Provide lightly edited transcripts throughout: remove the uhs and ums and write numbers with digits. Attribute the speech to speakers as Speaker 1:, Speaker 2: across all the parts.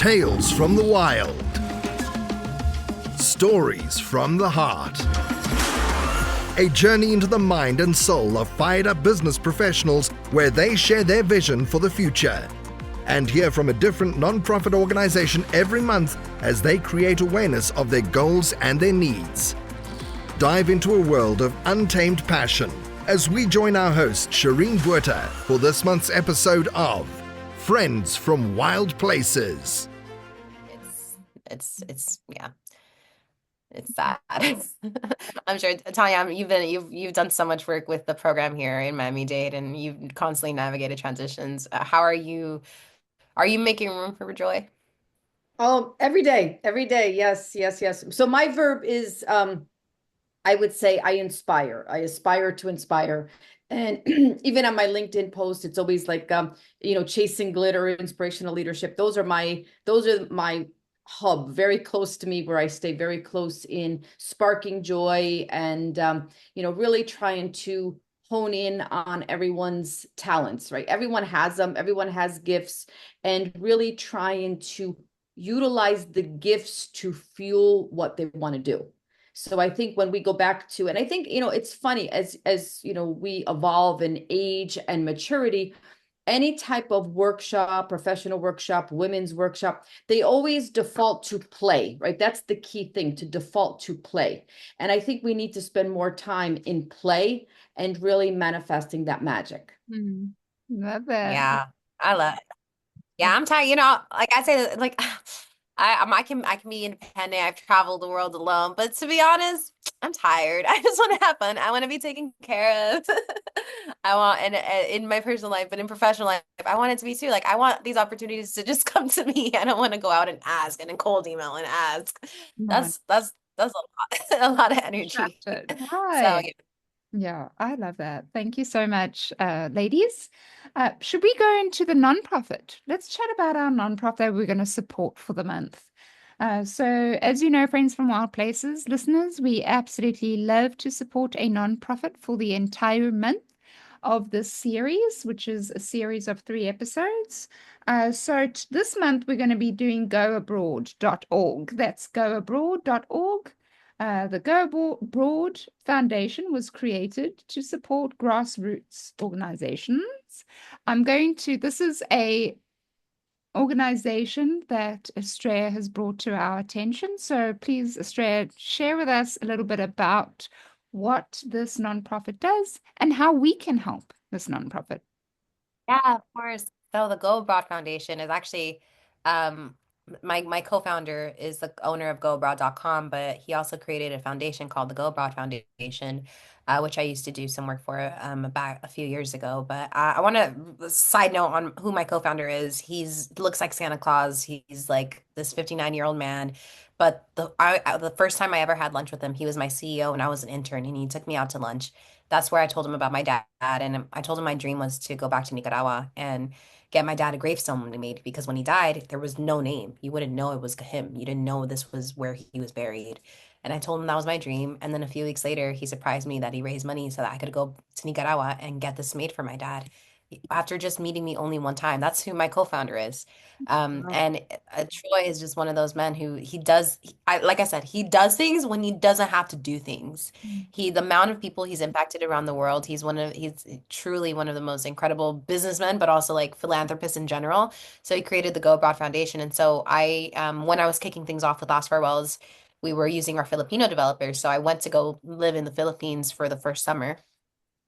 Speaker 1: Tales from the wild. Stories from the heart. A journey into the mind and soul of fired-up business professionals where they share their vision for the future. And hear from a different non-profit organization every month as they create awareness of their goals and their needs. Dive into a world of untamed passion as we join our host, Shireen Buerta, for this month's episode of Friends from Wild Places.
Speaker 2: Yeah, it's sad. I'm sure, Tanya, you've done so much work with the program here in Miami-Dade, and you've constantly navigated transitions. How are you? Are you making room for joy?
Speaker 3: Oh, every day, every day. Yes, yes, yes. So my verb is, I would say I inspire. I aspire to inspire. And even on my LinkedIn post, it's always like, chasing glitter, inspirational leadership. Those are my hub, very close to me, where I stay very close in sparking joy and, really trying to hone in on everyone's talents, right? Everyone has them. Everyone has gifts, and really trying to utilize the gifts to fuel what they want to do. So I think when we go back to, and I think, it's funny as we evolve in age and maturity, any type of workshop, professional workshop, women's workshop, they always default to play, right? That's the key thing, to default to play. And I think we need to spend more time in play and really manifesting that magic.
Speaker 4: Love that.
Speaker 2: Yeah, I love it. Yeah, I'm tired. Like I say, like I can be independent. I've traveled the world alone, but to be honest, I'm tired. I just want to have fun. I want to be taken care of. I want, and in my personal life, but in professional life, I want it to be too. Like I want these opportunities to just come to me. I don't want to go out and ask and then cold email and ask.
Speaker 4: Right.
Speaker 2: That's a lot, a lot of energy. So
Speaker 4: Right.
Speaker 2: yeah.
Speaker 4: Yeah, I love that. Thank you so much, ladies. Should we go into the nonprofit? Let's chat about our nonprofit that we're going to support for the month. So, as you know, Friends from Wild Places listeners, we absolutely love to support a nonprofit for the entire month of this series, which is a series of 3 episodes. So this month we're going to be doing goabroad.org. That's goabroad.org. The Go Abroad Foundation was created to support grassroots organizations. This is a organization that Estrella has brought to our attention. So please, Estrella, share with us a little bit about what this nonprofit does and how we can help this nonprofit.
Speaker 2: Yeah, of course. So the Go Abroad Foundation is actually my co-founder is the owner of goabroad.com, but he also created a foundation called the Go Abroad Foundation, which I used to do some work for about a few years ago. But I want to side note on who my co-founder is. He looks like Santa Claus. He's like this 59-year-old man. But the first time I ever had lunch with him, he was my CEO and I was an intern, and he took me out to lunch. That's where I told him about my dad, and I told him my dream was to go back to Nicaragua and get my dad a gravestone made, because when he died, there was no name. You wouldn't know it was him. You didn't know this was where he was buried. And I told him that was my dream. And then a few weeks later, he surprised me that he raised money so that I could go to Nicaragua and get this made for my dad. After just meeting me only one time. That's who my co-founder is. And Troy is just one of those men who like I said, he does things when he doesn't have to do things. The amount of people he's impacted around the world, he's truly one of the most incredible businessmen, but also like philanthropists in general. So he created the Go Abroad Foundation. And so when I was kicking things off with Last Farewells, we were using our Filipino developers. So I went to go live in the Philippines for the first summer.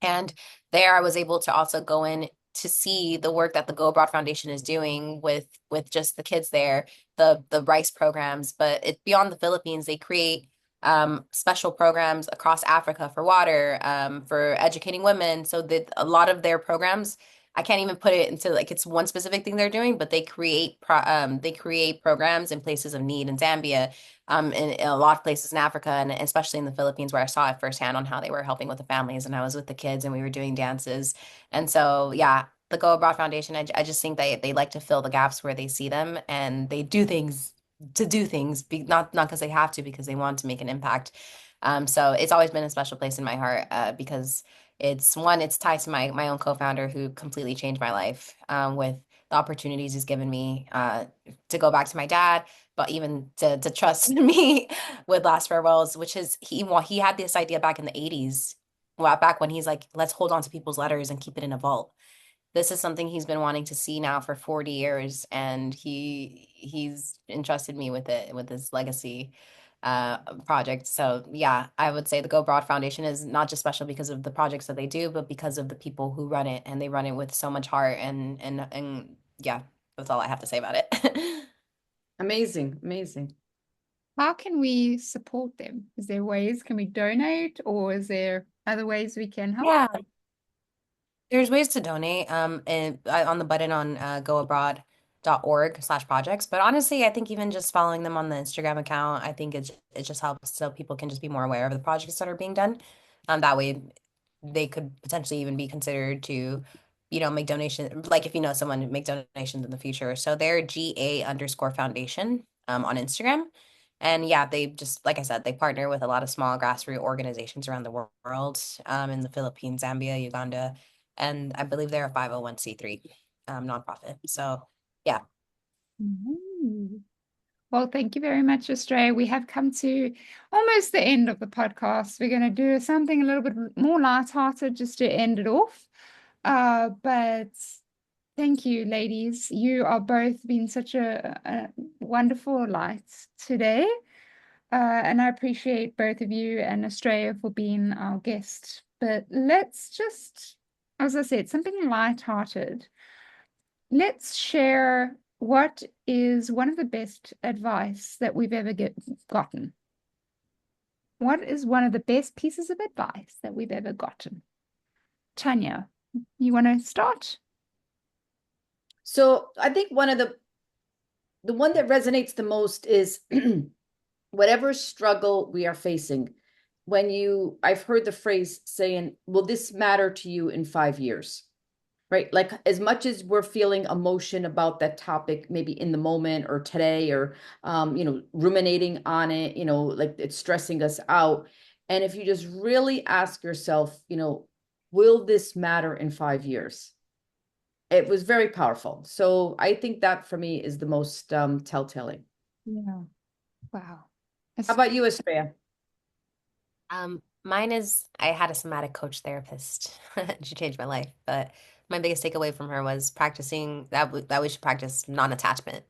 Speaker 2: And there I was able to also go in to see the work that the Go Abroad Foundation is doing with just the kids there, the rice programs. But beyond the Philippines, they create special programs across Africa for water, for educating women. So that a lot of their programs, I can't even put it into like it's one specific thing they're doing, but they create programs in places of need in Zambia, in a lot of places in Africa, and especially in the Philippines, where I saw it firsthand on how they were helping with the families, and I was with the kids and we were doing dances. And so, yeah, the Go Abroad Foundation, I just think they like to fill the gaps where they see them, and they do things to do things, not because they have to, because they want to make an impact. So it's always been a special place in my heart, because it's tied to my own co-founder, who completely changed my life, with the opportunities he's given me to go back to my dad, but even to trust me with Last Farewells, which is he had this idea back in the 80s, well, back when he's like, let's hold on to people's letters and keep it in a vault. This is something he's been wanting to see now for 40 years, and he's entrusted me with it, with his legacy project. So yeah, I would say the Go Broad Foundation is not just special because of the projects that they do, but because of the people who run it, and they run it with so much heart, and yeah, that's all I have to say about it.
Speaker 3: Amazing, amazing.
Speaker 4: How can we support them? Is there ways, can we donate, or is there other ways we can help?
Speaker 2: Yeah, there's ways to donate and on the button on goabroad.org/projects. But honestly, I think even just following them on the Instagram account, I think it just helps so people can just be more aware of the projects that are being done. That way they could potentially even be considered to, make donations. Like if you know someone, make donations in the future. So they're GA_foundation on Instagram. And yeah, they just, like I said, they partner with a lot of small grassroots organizations around the world, in the Philippines, Zambia, Uganda, and I believe they're a 501(c)(3) nonprofit. So yeah.
Speaker 4: Mhm. Well, thank you very much, Estrella. We have come to almost the end of the podcast. We're going to do something a little bit more lighthearted just to end it off. But thank you, ladies. You are both been such a wonderful light today. And I appreciate both of you and Estrella for being our guest. But let's just, as I said, something lighthearted. Let's share what is one of the best advice that we've ever gotten. What is one of the best pieces of advice that we've ever gotten? Tanya, you want to start?
Speaker 3: So I think one of the one that resonates the most is whatever struggle we are facing. I've heard the phrase saying, will this matter to you in 5 years? Right? Like as much as we're feeling emotion about that topic, maybe in the moment or today, or, ruminating on it, like it's stressing us out. And if you just really ask yourself, will this matter in 5 years? It was very powerful. So I think that for me is the most telltale.
Speaker 4: Yeah. Wow.
Speaker 3: How about you, Estrella?
Speaker 2: Mine is I had a somatic coach therapist. She changed my life, but my biggest takeaway from her was practicing that we should practice non-attachment,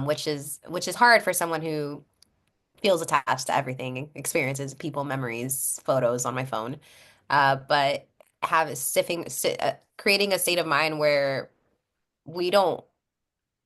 Speaker 2: which is hard for someone who feels attached to everything, experiences, people, memories, photos on my phone. But creating a state of mind where we don't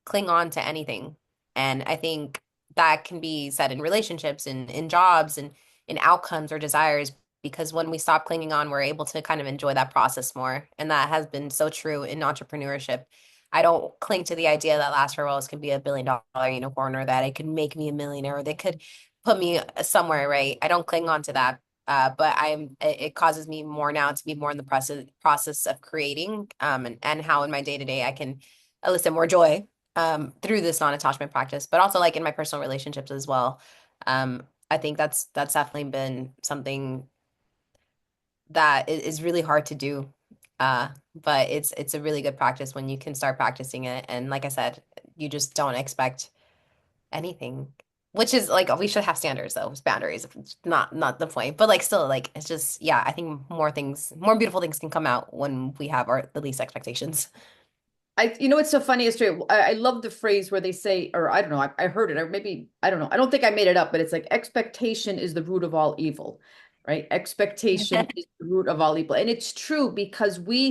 Speaker 2: cling on to anything. And I think that can be said in relationships and in jobs and in outcomes or desires, because when we stop clinging on, we're able to kind of enjoy that process more. And that has been so true in entrepreneurship. I don't cling to the idea that Last Farewells could be a $1 billion unicorn, or that it could make me a millionaire, or they could put me somewhere, right? I don't cling on to that. But it causes me more now to be more in the process of creating, and how in my day-to-day I can elicit more joy through this non-attachment practice, but also like in my personal relationships as well. I think that's definitely been something that is really hard to do. But it's a really good practice when you can start practicing it. And like I said, you just don't expect anything, which is like, we should have standards though, boundaries. It's not the point, but like still, like it's just, yeah, I think more beautiful things can come out when we have the least expectations.
Speaker 3: It's so funny, Estrella. I love the phrase where they say, or I don't know, I heard it, or maybe, I don't know. I don't think I made it up, but it's like expectation is the root of all evil, right? Expectation is the root of all evil. And it's true, because we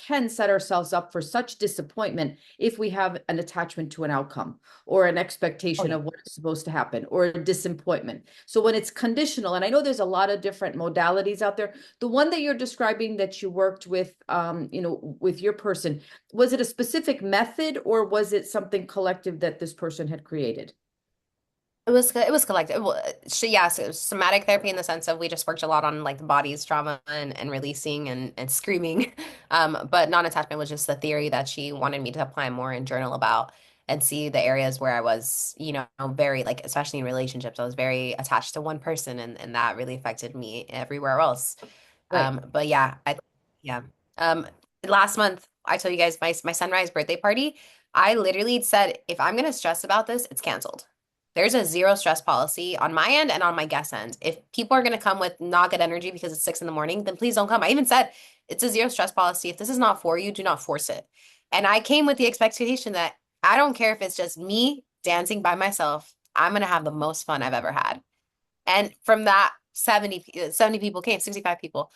Speaker 3: can set ourselves up for such disappointment if we have an attachment to an outcome, or an expectation of what is supposed to happen, or a disappointment. So when it's conditional, and I know there's a lot of different modalities out there, the one that you're describing that you worked with, with your person, was it a specific method, or was it something collective that this person had created?
Speaker 2: It was collective. Well, yes, it was somatic therapy in the sense of we just worked a lot on like the body's trauma and releasing and screaming. But non-attachment was just the theory that she wanted me to apply more and journal about, and see the areas where I was, very like, especially in relationships, I was very attached to one person, and that really affected me everywhere else.
Speaker 3: Right.
Speaker 2: But yeah, yeah. Um, Last month, I told you guys my sunrise birthday party, I literally said, if I'm gonna stress about this, it's canceled. There's a zero stress policy on my end and on my guest end. If people are gonna come with not good energy because it's 6 in the morning, then please don't come. I even said it's a zero stress policy. If this is not for you, do not force it. And I came with the expectation that I don't care if it's just me dancing by myself. I'm gonna have the most fun I've ever had. And from that, 70 people came, 65 people,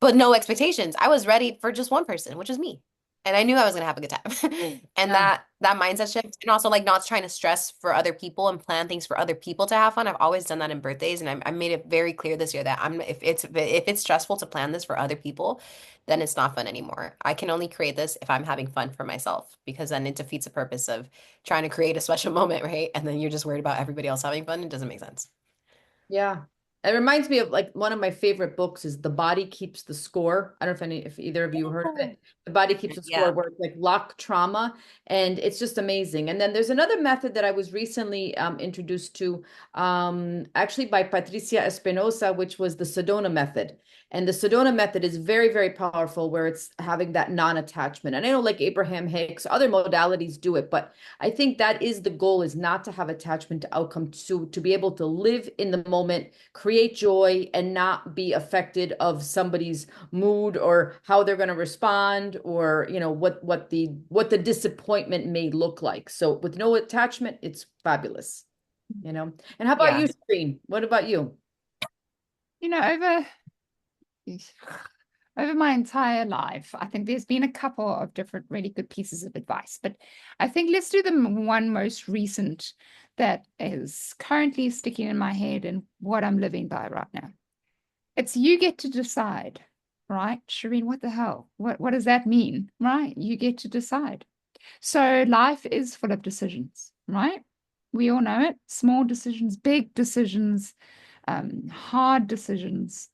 Speaker 2: but no expectations. I was ready for just one person, which is me. And I knew I was gonna have a good time. And
Speaker 3: Yeah.
Speaker 2: that mindset shift, and also like not trying to stress for other people and plan things for other people to have fun. I've always done that in birthdays, and I made it very clear this year that if it's stressful to plan this for other people, then it's not fun anymore. I can only create this if I'm having fun for myself, because then it defeats the purpose of trying to create a special moment, right? And then you're just worried about everybody else having fun. It doesn't make sense.
Speaker 3: Yeah. It reminds me of like one of my favorite books is The Body Keeps the Score. I don't know if either of you heard of it. The Body Keeps the Score,
Speaker 2: Yeah.
Speaker 3: where it's like lock trauma, and it's just amazing. And then there's another method that I was recently introduced to, actually by Patricia Espinosa, which was the Sedona method. And the Sedona method is very, very powerful, where it's having that non-attachment. And I know like Abraham Hicks, other modalities do it, but I think that is the goal, is not to have attachment to outcome, to be able to live in the moment, create joy, and not be affected of somebody's mood or how they're going to respond, or what the disappointment may look like. So with no attachment, it's fabulous. And how about
Speaker 2: Yeah.
Speaker 3: you, Screen? What about you?
Speaker 4: Over my entire life, I think there's been a couple of different really good pieces of advice, but I think let's do the one most recent that is currently sticking in my head and what I'm living by right now. It's you get to decide, right? Shireen, what the hell? What does that mean, right? You get to decide. So life is full of decisions, right? We all know it. Small decisions, big decisions, hard decisions.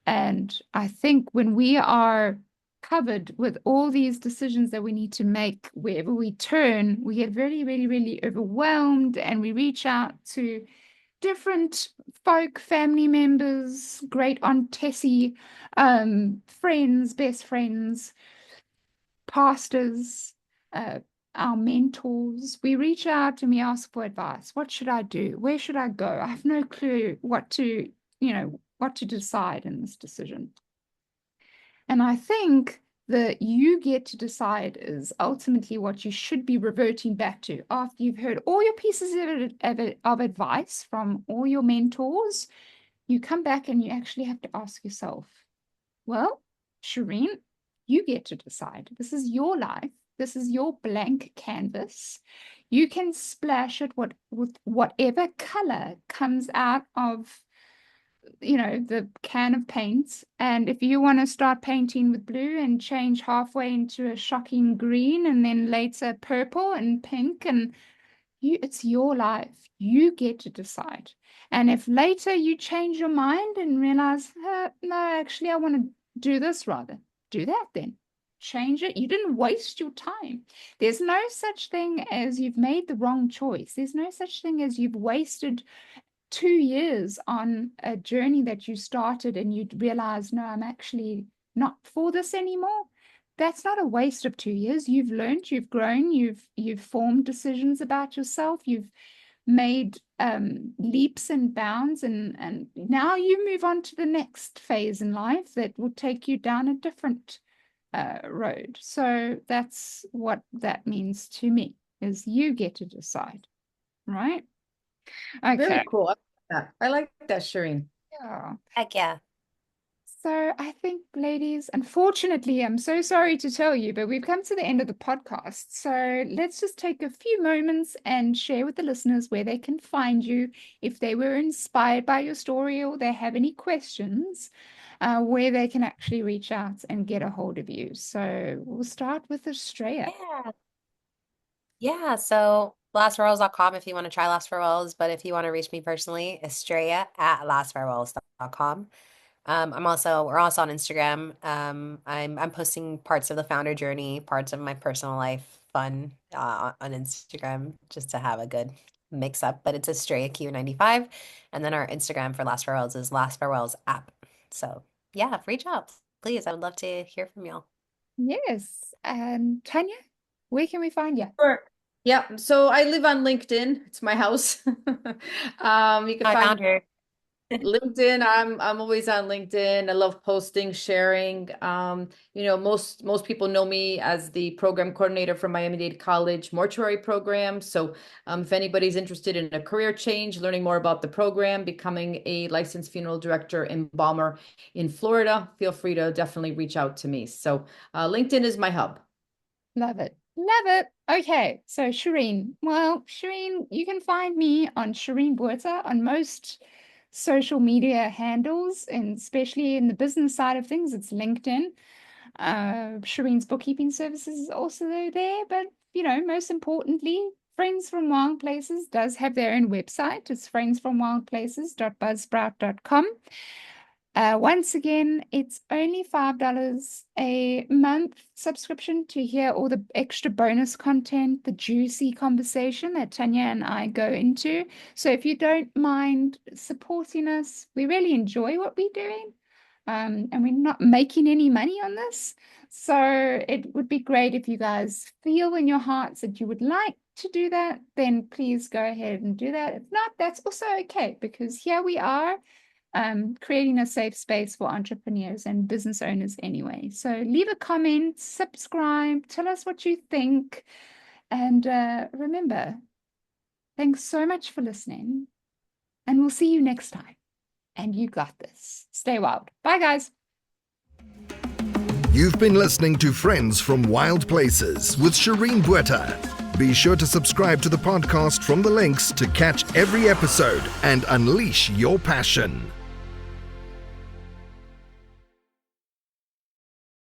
Speaker 4: And I think when we are covered with all these decisions that we need to make wherever we turn, we get very, really, really overwhelmed, and we reach out to different folk, family members, great Aunt Tessie, friends, best friends, pastors, our mentors. We reach out and we ask for advice. What should I do? Where should I go? I have no clue what to decide in this decision. And I think that you get to decide is ultimately what you should be reverting back to after you've heard all your pieces of advice from all your mentors. You come back and you actually have to ask yourself, well, Shireen, you get to decide. This is your life. This is your blank canvas. You can splash it with whatever color comes out of the can of paint. And if you want to start painting with blue and change halfway into a shocking green and then later purple and pink, and it's your life. You get to decide. And if later you change your mind and realize, no, actually I want to do this, rather do that, then change it. You didn't waste your time. There's no such thing as you've made the wrong choice. There's no such thing as you've wasted 2 years on a journey that you started and you realize, no, I'm actually not for this anymore. That's not a waste of 2 years. You've learned, you've grown, you've formed decisions about yourself, you've made leaps and bounds, and now you move on to the next phase in life that will take you down a different road. So that's what that means to me, is you get to decide, right? Okay.
Speaker 3: Very cool. I like that, Shireen.
Speaker 4: Yeah.
Speaker 2: Heck yeah.
Speaker 4: So I think, ladies, unfortunately, I'm so sorry to tell you, but we've come to the end of the podcast. So let's just take a few moments and share with the listeners where they can find you if they were inspired by your story or they have any questions, where they can actually reach out and get a hold of you. So we'll start with Estrella.
Speaker 2: Yeah. Yeah. So lastfarewells.com if you want to try Last Farewells, but if you want to reach me personally, Estrella at lastfarewells.com. We're also on Instagram. I'm posting parts of the founder journey, parts of my personal life fun on Instagram, just to have a good mix up. But it's Estrella Q95, and then our Instagram for Last Farewells is Last Farewells app. So yeah, reach out, please. I would love to hear from y'all.
Speaker 4: Yes. And Tanya, where can we find you?
Speaker 3: Sure. Yeah, so I live on LinkedIn. It's my house. You can
Speaker 2: I
Speaker 3: find
Speaker 2: found her.
Speaker 3: LinkedIn. I'm always on LinkedIn. I love posting, sharing. Most people know me as the program coordinator for Miami-Dade College mortuary program. So if anybody's interested in a career change, learning more about the program, becoming a licensed funeral director embalmer in Florida, feel free to definitely reach out to me. So LinkedIn is my hub.
Speaker 4: Love it. Love it. Okay, so Shireen. Well, Shireen, you can find me on Shireen Buerta on most social media handles, and especially in the business side of things, it's LinkedIn. Shireen's bookkeeping services is also there, but most importantly, Friends from Wild Places does have their own website. It's friendsfromwildplaces.buzzsprout.com. Once again, it's only $5 a month subscription to hear all the extra bonus content, the juicy conversation that Tanya and I go into. So if you don't mind supporting us, we really enjoy what we're doing. And we're not making any money on this. So it would be great if you guys feel in your hearts that you would like to do that, then please go ahead and do that. If not, that's also okay, because here we are creating a safe space for entrepreneurs and business owners anyway. So leave a comment, subscribe, tell us what you think. And remember, thanks so much for listening. And we'll see you next time. And you got this. Stay wild. Bye, guys.
Speaker 1: You've been listening to Friends from Wild Places with Shireen Buerta. Be sure to subscribe to the podcast from the links to catch every episode and unleash your passion.